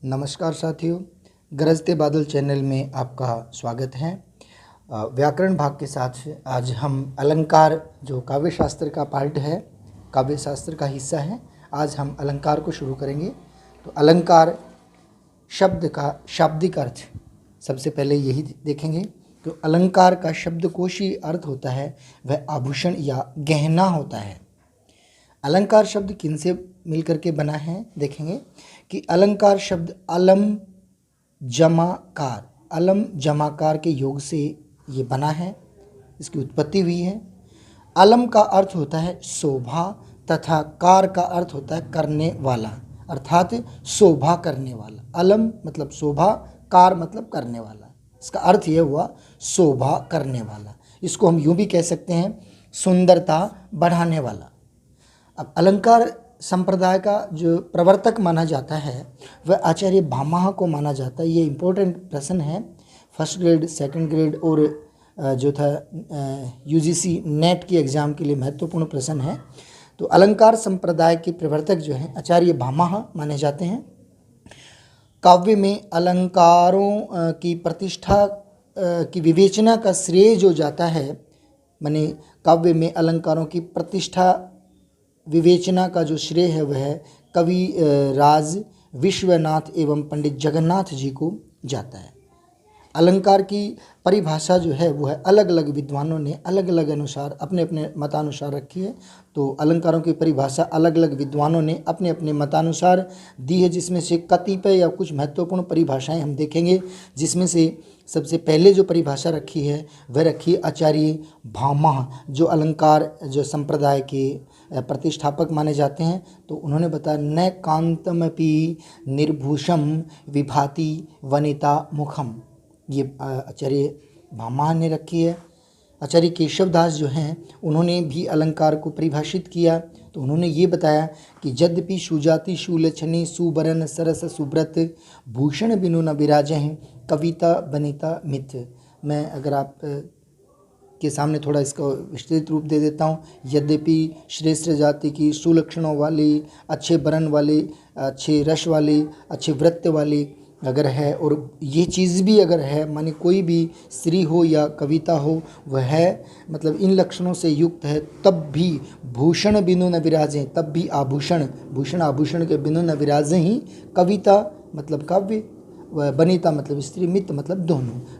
नमस्कार साथियों, गरजते बादल चैनल में आपका स्वागत है। व्याकरण भाग के साथ आज हम अलंकार जो काव्य शास्त्र का पार्ट है, काव्य शास्त्र का हिस्सा है, आज हम अलंकार को शुरू करेंगे। तो अलंकार शब्द का शाब्दिक अर्थ सबसे पहले यही देखेंगे। तो अलंकार का शब्दकोशी अर्थ होता है वह आभूषण या गहना होता है। अलंकार शब्द किन से मिलकर के बना है देखेंगे कि अलंकार शब्द अलम जमाकार के योग से ये बना है, इसकी उत्पत्ति हुई है। अलम का अर्थ होता है शोभा तथा कार का अर्थ होता है करने वाला, अर्थात शोभा करने वाला। अलम मतलब शोभा, कार मतलब करने वाला, इसका अर्थ यह हुआ शोभा करने वाला। इसको हम यूँ भी कह सकते हैं सुंदरता बढ़ाने वाला। अब अलंकार संप्रदाय का जो प्रवर्तक माना जाता है वह आचार्य भामह को माना जाता है। ये इम्पोर्टेंट प्रश्न है, फर्स्ट ग्रेड, सेकंड ग्रेड और जो था यूजीसी नेट की एग्ज़ाम के लिए महत्वपूर्ण प्रश्न है। तो अलंकार संप्रदाय के प्रवर्तक जो हैं आचार्य भामह माने जाते हैं। काव्य में अलंकारों की प्रतिष्ठा की विवेचना का श्रेय जो जाता है, माने काव्य में अलंकारों की प्रतिष्ठा विवेचना का जो श्रेय है वह कवि राज विश्वनाथ एवं पंडित जगन्नाथ जी को जाता है। अलंकार की परिभाषा जो है वो है अलग अलग विद्वानों ने अलग अलग अनुसार अपने अपने मतानुसार रखी है। तो अलंकारों की परिभाषा अलग अलग विद्वानों ने अपने अपने मतानुसार दी है, जिसमें से कतिपय या कुछ महत्वपूर्ण परिभाषाएं हम देखेंगे। जिसमें से सबसे पहले जो परिभाषा रखी है वह रखी आचार्य भामह, जो अलंकार जो संप्रदाय के प्रतिष्ठापक माने जाते हैं। तो उन्होंने बताया न कांतमपि निर्भूषम विभाति वनिता मुखम, ये आचार्य भामह ने रखी है। आचार्य केशवदास जो हैं उन्होंने भी अलंकार को परिभाषित किया। तो उन्होंने ये बताया कि यद्यपि सुजाति सुलक्षणी सुबरन सरस सुब्रत भूषण बिनु न विराजहि कविता बनिता मित्र। मैं अगर आप के सामने थोड़ा इसका विस्तृत रूप दे देता हूँ। यद्यपि श्रेष्ठ जाति की सुलक्षणों वाली, अच्छे बरन वाली, अच्छे रस वाली, अच्छे वृत्त वाली अगर है और ये चीज़ भी अगर है, माने कोई भी स्त्री हो या कविता हो वह है मतलब इन लक्षणों से युक्त है, तब भी भूषण बिनु न विराजें, तब भी आभूषण भूषण आभूषण के बिनु न विराजें ही कविता मतलब काव्य, बनिता मतलब स्त्री, मित्र मतलब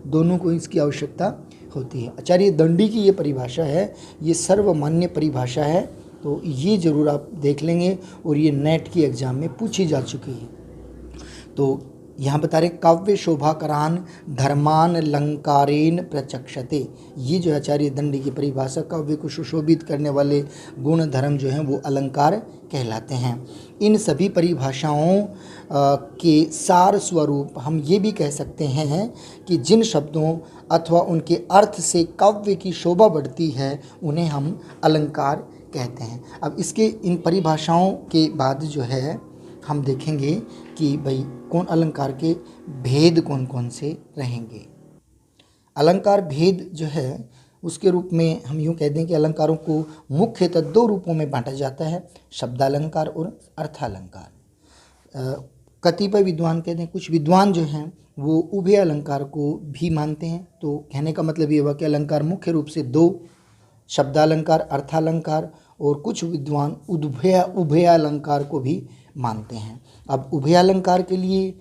दोनों को इसकी आवश्यकता होती है। आचार्य दंडी की ये परिभाषा है, ये सर्वमान्य परिभाषा है। तो ये ज़रूर आप देख लेंगे और ये नेट की एग्ज़ाम में पूछी जा चुकी है। तो यहाँ बता रहे काव्य शोभाकरान धर्मान अलंकारेन प्रचक्षते, ये जो आचार्य दंडी की परिभाषा, काव्य को सुशोभित करने वाले गुण धर्म जो हैं वो अलंकार कहलाते हैं। इन सभी परिभाषाओं के सार स्वरूप हम ये भी कह सकते हैं कि जिन शब्दों अथवा उनके अर्थ से काव्य की शोभा बढ़ती है उन्हें हम अलंकार कहते हैं। अब इसके इन परिभाषाओं के बाद जो है हम देखेंगे कि भाई कौन अलंकार के भेद कौन कौन से रहेंगे। अलंकार भेद जो है उसके रूप में हम यूँ कह दें कि अलंकारों को मुख्यतः दो रूपों में बांटा जाता है, शब्दालंकार और अर्थालंकार। कतिपय विद्वान कहते हैं, कुछ विद्वान जो हैं वो उभय अलंकार को भी मानते हैं। तो कहने का मतलब ये हुआ कि अलंकार मुख्य रूप से दो, शब्दालंकार अर्थालंकार, और कुछ विद्वान उभय अलंकार को भी मानते हैं। अब उभय अलंकार के लिए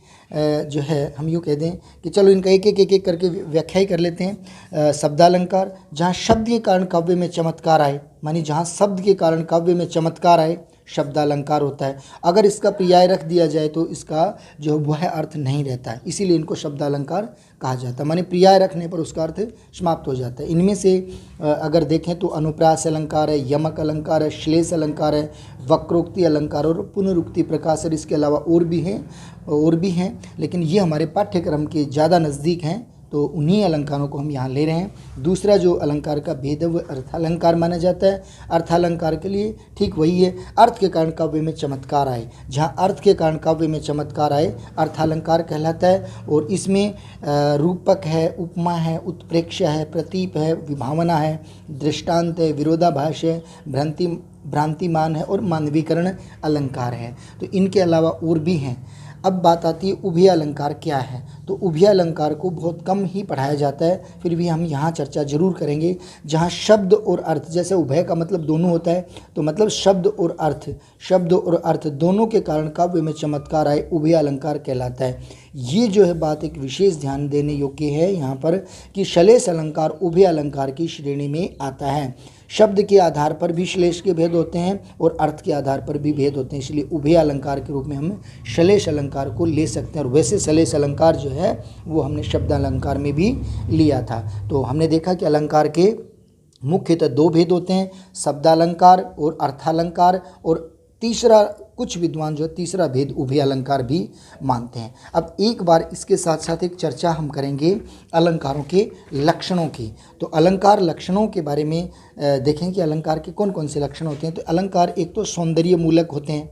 जो है हम यूँ कह दें कि चलो इनका एक एक करके व्याख्या ही कर लेते हैं। शब्दालंकार, जहाँ शब्द के कारण काव्य में चमत्कार आए, मानी जहाँ शब्द के कारण काव्य में चमत्कार आए, शब्दालंकार होता है। अगर इसका पर्याय रख दिया जाए तो इसका जो वह अर्थ नहीं रहता है, इसीलिए इनको शब्दालंकार कहा जाता है। माने पर्याय रखने पर उसका अर्थ समाप्त हो जाता है। इनमें से अगर देखें तो अनुप्रास अलंकार है, यमक अलंकार है, श्लेष अलंकार है, वक्रोक्ति अलंकार और पुनरुक्ति प्रकाशर, इसके अलावा और भी हैं, लेकिन ये हमारे पाठ्यक्रम के ज़्यादा नज़दीक हैं तो उन्हीं अलंकारों को हम यहाँ ले रहे हैं। दूसरा जो अलंकार का भेद है वह अर्थालंकार माना जाता है। अर्थालंकार के लिए ठीक वही है, अर्थ के कारण काव्य में चमत्कार आए, जहाँ अर्थ के कारण काव्य में चमत्कार आए अर्थालंकार कहलाता है। और इसमें रूपक है, उपमा है, उत्प्रेक्ष्य है, प्रतीप है, विभावना है, दृष्टांत है, विरोधाभास है, भ्रांतिमान है और मानवीकरण अलंकार है। तो इनके अलावा और भी हैं। अब बात आती है उभय अलंकार क्या है। तो उभय अलंकार को बहुत कम ही पढ़ाया जाता है, फिर भी हम यहाँ चर्चा जरूर करेंगे। जहाँ शब्द और अर्थ, जैसे उभय का मतलब दोनों होता है, तो मतलब शब्द और अर्थ दोनों के कारण काव्य में चमत्कार आए, उभय अलंकार कहलाता है। ये जो है बात एक विशेष ध्यान देने योग्य है यहाँ पर कि श्लेष अलंकार उभय अलंकार की श्रेणी में आता है। शब्द के आधार पर भी श्लेष के भेद होते हैं और अर्थ के आधार पर भी भेद होते हैं, इसलिए उभय अलंकार के रूप में हम श्लेष अलंकार को ले सकते हैं। और वैसे श्लेष अलंकार जो है वो हमने शब्द अलंकार में भी लिया था। तो हमने देखा कि अलंकार के मुख्यतः दो भेद होते हैं, शब्दालंकार और अर्थालंकार, और तीसरा कुछ विद्वान जो तीसरा भेद उभय अलंकार भी मानते हैं। अब एक बार इसके साथ साथ एक चर्चा हम करेंगे अलंकारों के लक्षणों की। तो अलंकार लक्षणों के बारे में देखें कि अलंकार के कौन कौन से लक्षण होते हैं। तो अलंकार एक तो सौंदर्य मूलक होते हैं,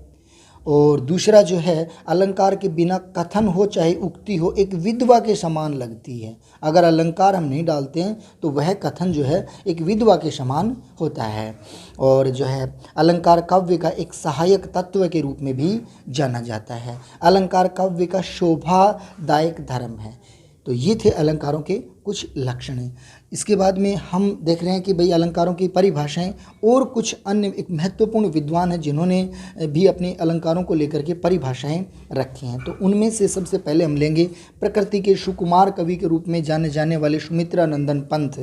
और दूसरा जो है अलंकार के बिना कथन हो चाहे उक्ति हो एक विधवा के समान लगती है। अगर अलंकार हम नहीं डालते हैं तो वह कथन जो है एक विधवा के समान होता है। और जो है अलंकार काव्य का एक सहायक तत्व के रूप में भी जाना जाता है। अलंकार काव्य का शोभादायक धर्म है। तो ये थे अलंकारों के कुछ लक्षण। इसके बाद में हम देख रहे हैं कि भाई अलंकारों की परिभाषाएं, और कुछ अन्य एक महत्वपूर्ण विद्वान हैं जिन्होंने भी अपने अलंकारों को लेकर के परिभाषाएं रखी हैं। तो उनमें से सबसे पहले हम लेंगे प्रकृति के सुकुमार कवि के रूप में जाने जाने वाले सुमित्रानंदन पंत।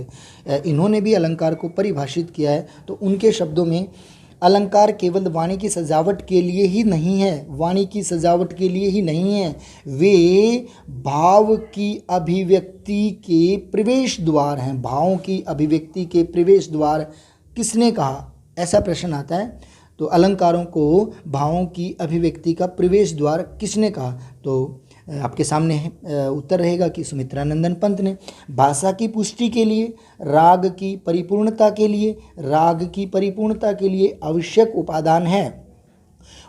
इन्होंने भी अलंकार को परिभाषित किया है। तो उनके शब्दों में अलंकार केवल वाणी की सजावट के लिए ही नहीं है, वाणी की सजावट के लिए ही नहीं है, वे भाव की अभिव्यक्ति के प्रवेश द्वार हैं। भावों की अभिव्यक्ति के प्रवेश द्वार किसने कहा, ऐसा प्रश्न आता है। तो अलंकारों को भावों की अभिव्यक्ति का प्रवेश द्वार किसने कहा, तो आपके सामने उत्तर रहेगा कि सुमित्रानंदन पंत ने। भाषा की पुष्टि के लिए, राग की परिपूर्णता के लिए, राग की परिपूर्णता के लिए आवश्यक उपादान है।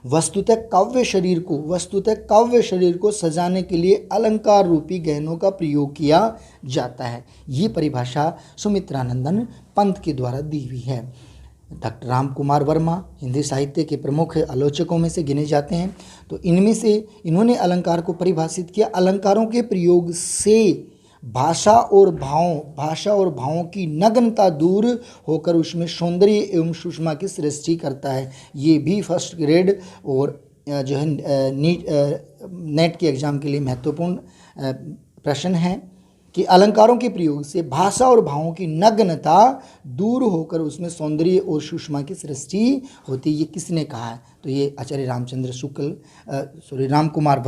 वस्तुतः काव्य शरीर को सजाने के लिए अलंकार रूपी गहनों का प्रयोग किया जाता है। ये परिभाषा सुमित्रानंदन पंत के द्वारा दी हुई है। डॉक्टर राम कुमार वर्मा हिंदी साहित्य के प्रमुख आलोचकों में से गिने जाते हैं। तो इनमें से इन्होंने अलंकार को परिभाषित किया, अलंकारों के प्रयोग से भाषा और भावों की नग्नता दूर होकर उसमें सौंदर्य एवं सुषमा की सृष्टि करता है। ये भी फर्स्ट ग्रेड और जो है नेट के एग्ज़ाम के लिए महत्वपूर्ण प्रश्न है कि अलंकारों के प्रयोग से भाषा और भावों की नग्नता दूर होकर उसमें सौंदर्य और सुषमा की सृष्टि होती है। ये किसने कहा है, तो ये आचार्य राम कुमार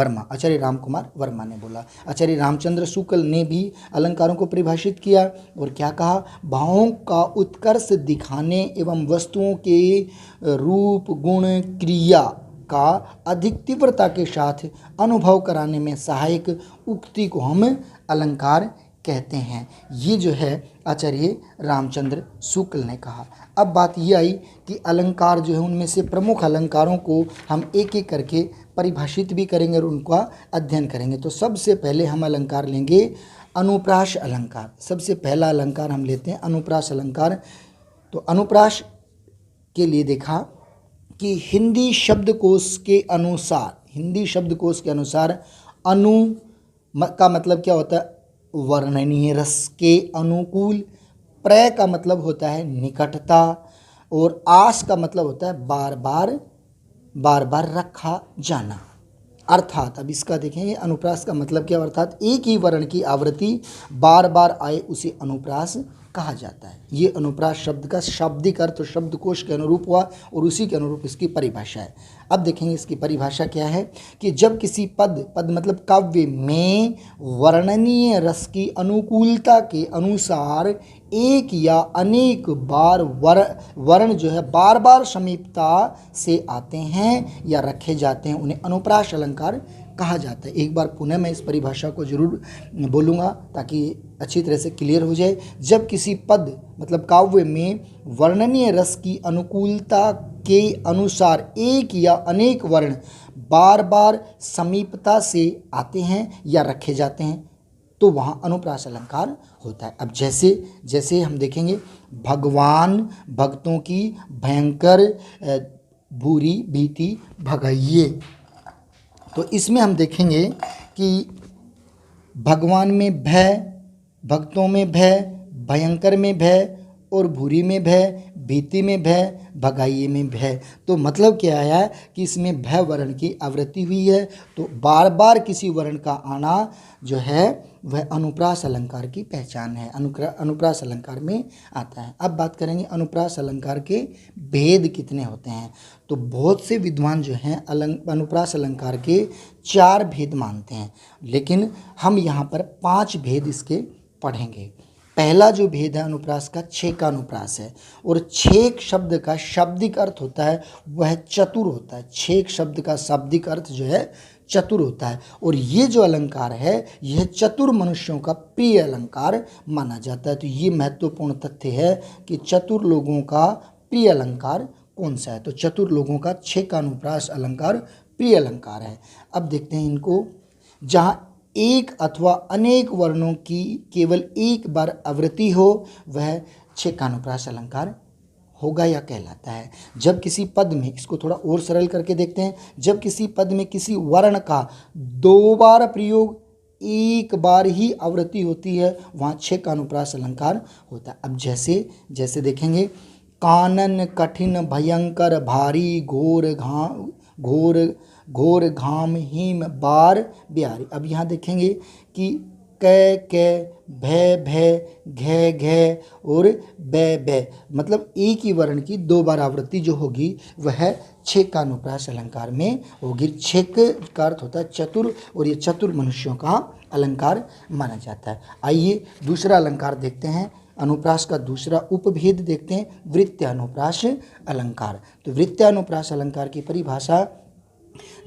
वर्मा ने बोला। आचार्य रामचंद्र शुक्ल ने भी अलंकारों को परिभाषित किया और क्या कहा, भावों का उत्कर्ष दिखाने एवं वस्तुओं के रूप गुण क्रिया का अधिक तीव्रता के साथ अनुभव कराने में सहायक उक्ति को हम अलंकार कहते हैं। ये जो है आचार्य रामचंद्र शुक्ल ने कहा। अब बात ये आई कि अलंकार जो है उनमें से प्रमुख अलंकारों को हम एक एक करके परिभाषित भी करेंगे और उनका अध्ययन करेंगे। तो सबसे पहले हम अलंकार लेंगे अनुप्रास अलंकार। सबसे पहला अलंकार हम लेते हैं अनुप्रास अलंकार। तो अनुप्रास के लिए देखा कि हिंदी शब्दकोश के अनुसार अनु का मतलब क्या होता है, वर्णनीय रस के अनुकूल। प्रय का मतलब होता है निकटता, और आस का मतलब होता है बार बार रखा जाना। अर्थात अब इसका देखेंगे अनुप्रास का मतलब क्या, अर्थात एक ही वर्ण की आवृत्ति बार बार आए उसे अनुप्रास कहा जाता है। ये अनुप्रास शब्द का शाब्दिक अर्थ शब्दकोश के अनुरूप हुआ और उसी के अनुरूप इसकी परिभाषा है। अब देखेंगे इसकी परिभाषा क्या है कि जब किसी पद मतलब काव्य में वर्णनीय रस की अनुकूलता के अनुसार एक या अनेक बार वर्ण जो है बार बार समीपता से आते हैं या रखे जाते हैं, उन्हें अनुप्रास अलंकार कहा जाता है। एक बार पुनः मैं इस परिभाषा को जरूर बोलूँगा ताकि अच्छी तरह से क्लियर हो जाए। जब किसी पद मतलब काव्य में वर्णनीय रस की अनुकूलता के अनुसार एक या अनेक वर्ण बार बार समीपता से आते हैं या रखे जाते हैं तो वहाँ अनुप्रास अलंकार होता है। अब जैसे हम देखेंगे, भगवान भक्तों की भयंकर बुरी भीति भगाइए। तो इसमें हम देखेंगे कि भगवान में भय, भक्तों में भय, भयंकर में भय और भूरी में भय, भीति में भय, भगाइए में भय। तो मतलब क्या आया कि इसमें भय वर्ण की आवृत्ति हुई है। तो बार बार किसी वर्ण का आना जो है वह अनुप्रास अलंकार की पहचान है, अनुप्रास अलंकार में आता है। अब बात करेंगे अनुप्रास अलंकार के भेद कितने होते हैं। तो बहुत से विद्वान जो हैं अनुप्रास अलंकार के 4 भेद मानते हैं, लेकिन हम यहाँ पर 5 भेद इसके पढ़ेंगे। पहला जो भेद है अनुप्रास का, छेक अनुप्रास है, और छेक शब्द का शाब्दिक अर्थ होता है वह चतुर होता है। छेक शब्द का शाब्दिक अर्थ जो है चतुर होता है, और ये जो अलंकार है यह चतुर मनुष्यों का प्रिय अलंकार माना जाता है। तो ये महत्वपूर्ण तथ्य है कि चतुर लोगों का प्रिय अलंकार कौन सा है। तो चतुर लोगों का छेक अनुप्रास अलंकार प्रिय अलंकार है। अब देखते हैं इनको। जहाँ एक अथवा अनेक वर्णों की केवल एक बार आवृत्ति हो वह छेकानुप्रास अलंकार होगा या कहलाता है। जब किसी पद में, इसको थोड़ा और सरल करके देखते हैं, जब किसी पद में किसी वर्ण का 2 बार प्रयोग एक बार ही आवृत्ति होती है वहाँ छेकानुप्रास अलंकार होता है। अब जैसे देखेंगे, कानन कठिन भयंकर भारी घोर घाम हिम बार बिहारी। अब यहाँ देखेंगे कि कै भय घै घै और बै, मतलब एक ही वर्ण की 2 बार आवृत्ति जो होगी वह छेकानुप्रास अलंकार में होगी। छेक का अर्थ होता है चतुर, और ये चतुर मनुष्यों का अलंकार माना जाता है। आइए दूसरा अलंकार देखते हैं। अनुप्रास का दूसरा उपभेद देखते हैं, वृत्त्यानुप्रास अलंकार। तो वृत्त्यानुप्रास अलंकार की परिभाषा,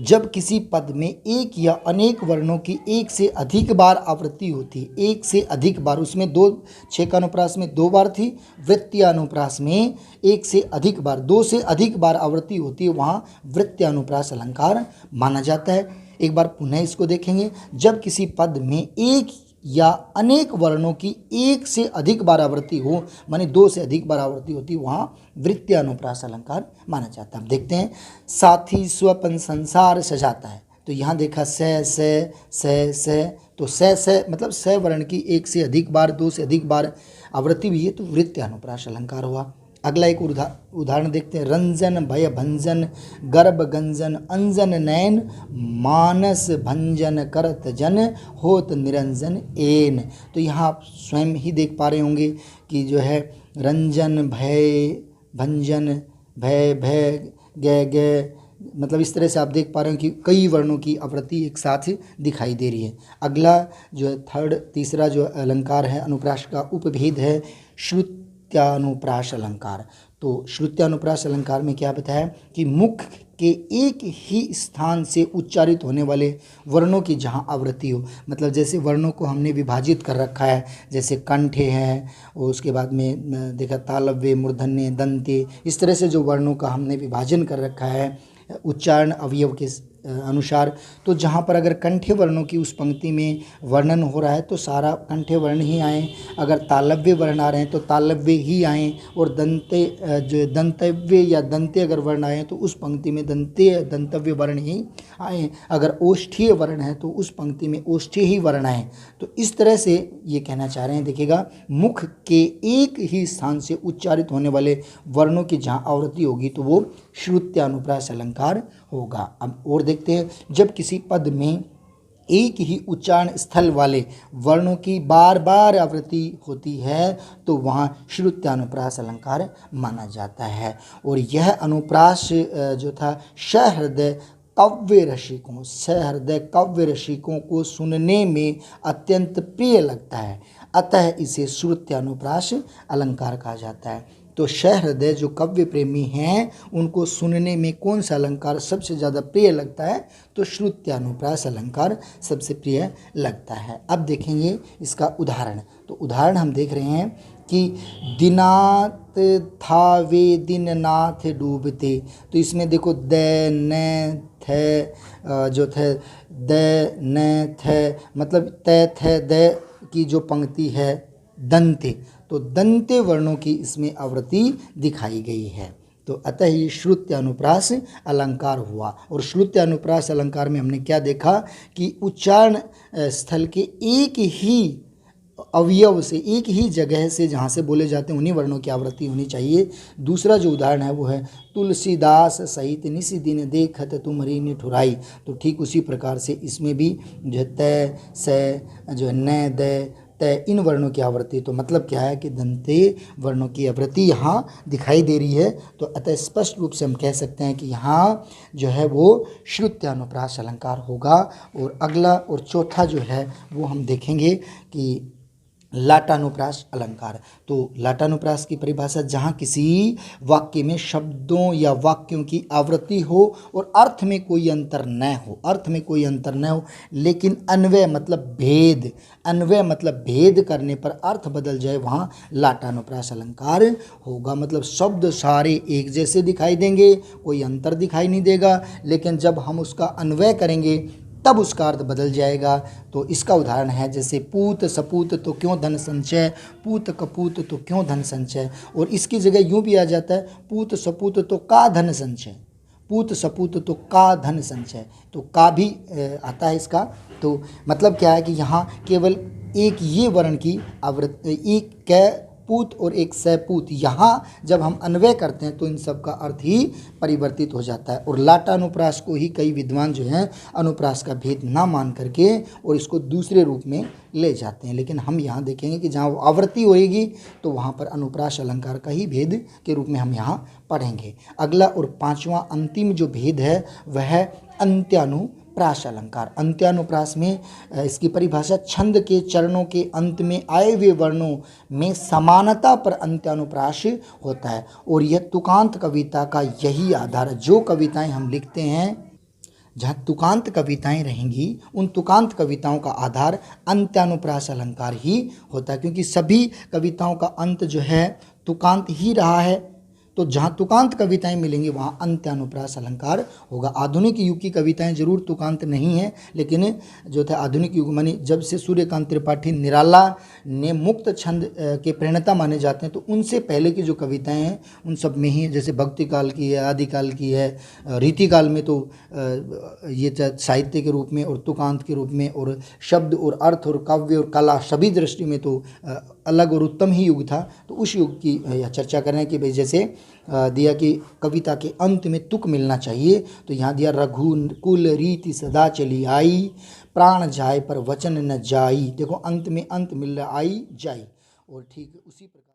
जब किसी पद में एक या अनेक वर्णों की एक से अधिक बार आवृत्ति होती, एक से अधिक बार, उसमें 2, छेकानुप्रास में 2 बार थी, वृत्त्यानुप्रास में एक से अधिक बार, 2 से अधिक बार आवृत्ति होती है, वहाँ वृत्त्यानुप्रास अलंकार माना जाता है। एक बार पुनः इसको देखेंगे। जब किसी पद में एक या अनेक वर्णों की एक से अधिक बार आवृत्ति हो, माने 2 से अधिक बार आवृत्ति होती, वहाँ वृत्त्यानुप्रास अलंकार माना जाता है। अब देखते हैं, साथी स्वपन संसार सजाता है। तो यहाँ देखा से, तो से मतलब से वर्ण की एक से अधिक बार, 2 से अधिक बार आवृत्ति भी है, तो वृत्त्यानुप्रास अलंकार हुआ। अगला एक उदाहरण देखते हैं, रंजन भय भंजन गर्भ गंजन अंजन नयन मानस भंजन करत जन होत निरंजन एन। तो यहाँ आप स्वयं ही देख पा रहे होंगे कि जो है रंजन भय भंजन भय गे, मतलब इस तरह से आप देख पा रहे हो कि कई वर्णों की आवृत्ति एक साथ दिखाई दे रही है। अगला जो है तीसरा जो अलंकार है अनुप्रास का उपभेद है श्रुत्यानुप्रास अलंकार। तो श्रुत्यानुप्रास अलंकार में क्या बताया कि मुख के एक ही स्थान से उच्चारित होने वाले वर्णों की जहाँ आवृत्ति हो, मतलब जैसे वर्णों को हमने विभाजित कर रखा है, जैसे कंठे हैं और उसके बाद में देखा तालव्य मूर्धन्य दंते, इस तरह से जो वर्णों का हमने विभाजन कर रखा है उच्चारण अवयव के अनुसार। तो जहाँ पर अगर कंठे वर्णों की उस पंक्ति में वर्णन हो रहा है तो सारा कंठे वर्ण ही आए, अगर तालव्य वर्ण आ रहे हैं तो तालव्य ही आए, और दंतव्य या दंते अगर वर्ण आए तो उस पंक्ति में दंतव्य वर्ण ही आए, अगर ओष्ठीय वर्ण है तो उस पंक्ति में ओष्ठीय ही वर्ण आए। तो इस तरह से ये कहना चाह रहे हैं, देखिएगा मुख के एक ही स्थान से उच्चारित होने वाले वर्णों की जहाँ आवृत्ति होगी तो वो श्रुत्यानुप्रास अलंकार होगा। अब और देखते हैं, जब किसी पद में एक ही उच्चारण स्थल वाले वर्णों की बार बार आवृत्ति होती है तो वहाँ श्रुत्यानुप्रास अलंकार माना जाता है। और यह अनुप्रास जो था सहृदय काव्य रसिकों को सुनने में अत्यंत प्रिय लगता है, अतः इसे श्रुत्यानुप्रास अलंकार कहा जाता है। तो सहृदय जो काव्य प्रेमी हैं उनको सुनने में कौन सा अलंकार सबसे ज़्यादा प्रिय लगता है, तो श्रुत्यानुप्रास अलंकार सबसे प्रिय लगता है। अब देखेंगे इसका उदाहरण। तो उदाहरण हम देख रहे हैं कि दिनात था वे दिन नाथ डूबते। तो इसमें देखो द न थे जो थे द न थे, मतलब त थे द की जो पंक्ति है दंते, तो दंते वर्णों की इसमें आवृत्ति दिखाई गई है। तो अतः ये श्रुत्यानुप्रास अलंकार हुआ। और श्रुत्यानुप्रास अलंकार में हमने क्या देखा कि उच्चारण स्थल के एक ही अवयव से, एक ही जगह से जहाँ से बोले जाते हैं उन्हीं वर्णों की आवृत्ति होनी चाहिए। दूसरा जो उदाहरण है वो है तुलसीदास सहित निसी दिन देखत तुम्हारी निठुराई। तो ठीक उसी प्रकार से इसमें भी जो है तय से जो है न द तय इन वर्णों की आवृत्ति। तो मतलब क्या है कि दंते वर्णों की आवृत्ति यहाँ दिखाई दे रही है। तो अतः स्पष्ट रूप से हम कह सकते हैं कि यहाँ जो है वो श्रुत्यानुप्रास अलंकार होगा। और अगला और चौथा जो है वो हम देखेंगे कि लाटानुप्रास अलंकार। तो लाटानुप्रास की परिभाषा जहाँ किसी वाक्य में शब्दों या वाक्यों की आवृत्ति हो और अर्थ में कोई अंतर न हो, अर्थ में कोई अंतर न हो, लेकिन अन्वय मतलब भेद, अन्वय मतलब भेद करने पर अर्थ बदल जाए, वहाँ लाटानुप्रास अलंकार होगा। मतलब शब्द सारे एक जैसे दिखाई देंगे, कोई अंतर दिखाई नहीं देगा, लेकिन जब हम उसका अन्वय करेंगे तब उसका अर्थ बदल जाएगा। तो इसका उदाहरण है जैसे पूत सपूत तो क्यों धन संचय, पूत कपूत तो क्यों धन संचय। और इसकी जगह यूँ भी आ जाता है पूत सपूत तो का धन संचय, पूत सपूत तो का धन संचय। तो का भी आता है इसका। तो मतलब क्या है कि यहाँ केवल एक ये वर्ण की आवृत्ति, एक कै पूत और एक सपूत, यहाँ जब हम अन्वय करते हैं तो इन सब का अर्थ ही परिवर्तित हो जाता है। और लाटानुप्रास को ही कई विद्वान जो हैं अनुप्रास का भेद ना मान करके और इसको दूसरे रूप में ले जाते हैं। लेकिन हम यहाँ देखेंगे कि जहाँ आवृत्ति होएगी तो वहाँ पर अनुप्रास अलंकार का ही भेद के रूप में हम यहाँ पढ़ेंगे। अगला और पांचवा अंतिम जो भेद है वह है अंत्यानुप्रास अलंकार। अंत्यानुप्रास में इसकी परिभाषा छंद के चरणों के अंत में आए हुए वर्णों में समानता पर अंत्यानुप्रास होता है। और यह तुकांत कविता का यही आधार है। जो कविताएं हम लिखते हैं, जहाँ तुकांत कविताएं रहेंगी, उन तुकांत कविताओं का आधार अंत्यानुप्रास अलंकार ही होता है, क्योंकि सभी कविताओं का अंत जो है तुकांत ही रहा है। तो जहाँ तुकांत कविताएं मिलेंगी वहाँ अंत्यानुप्रास अलंकार होगा। आधुनिक युग की कविताएं जरूर तुकांत नहीं है, लेकिन जो था आधुनिक युग माने जब से सूर्यकांत त्रिपाठी निराला ने मुक्त छंद के प्रणेता माने जाते हैं, तो उनसे पहले की जो कविताएं हैं उन सब में ही, जैसे भक्ति काल की है, आदिकाल की है, रीति काल में तो ये साहित्य के रूप में और तुकांत के रूप में, और शब्द और अर्थ और काव्य और कला सभी दृष्टि में तो अलग और उत्तम ही युग था। तो उस युग की चर्चा कर रहे हैं कि भाई जैसे दिया कि कविता के अंत में तुक मिलना चाहिए, तो यहाँ दिया रघुकुल रीति सदा चली आई, प्राण जाए पर वचन न जाई। देखो अंत में अंत मिल रहा आई जाई। और ठीक उसी प्रकार